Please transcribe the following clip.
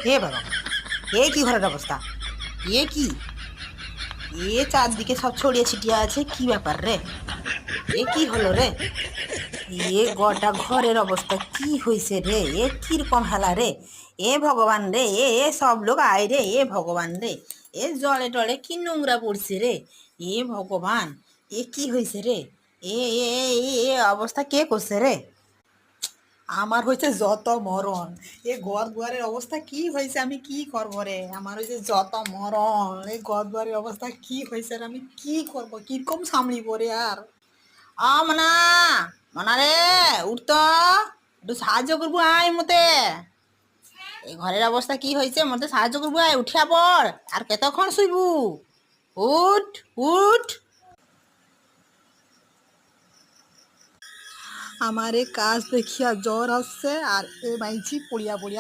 হে বাবা, এ কি ঘরের অবস্থা? এ কি? এ চারদিকে সব ছড়িয়ে ছিটিয়ে আছে, কি ব্যাপার রে? এ কি হলো রে? এ গোটা ঘরের অবস্থা কি হয়েছে রে? এ কিরকম হেলা রে? এ ভগবান রে, এ সব লোক আয় রে, এ ভগবান রে। এ জলে টলে কি নোংরা পড়ছে রে? এ ভগবান, এ কি হয়েছে রে? এ এ এ এ এ অবস্থা কে করছে রে? আমার হয়েছে যত মরণ। এ ঘর দুয়ারের অবস্থা কি হয়েছে, আমি কি করবো রে? আমার হয়েছে যত মরণ। এই ঘর দুয়ারের অবস্থা কি হয়েছে রে? আমি কি করবো, কিরকম সামলিব রে? আর মনা, মনা রে, উঠতো, একটু সাহায্য করবো আয় মতে। এই ঘরের অবস্থা কি হয়েছে, মতে সাহায্য করবো আয়, উঠিয়া পড়। আর কতক্ষণ শুইবু? উঠ, উঠ। আমার এ কাজ দেখিয়া জ্বর আসছে, আর এ মাইছি পড়িয়া পড়িয়া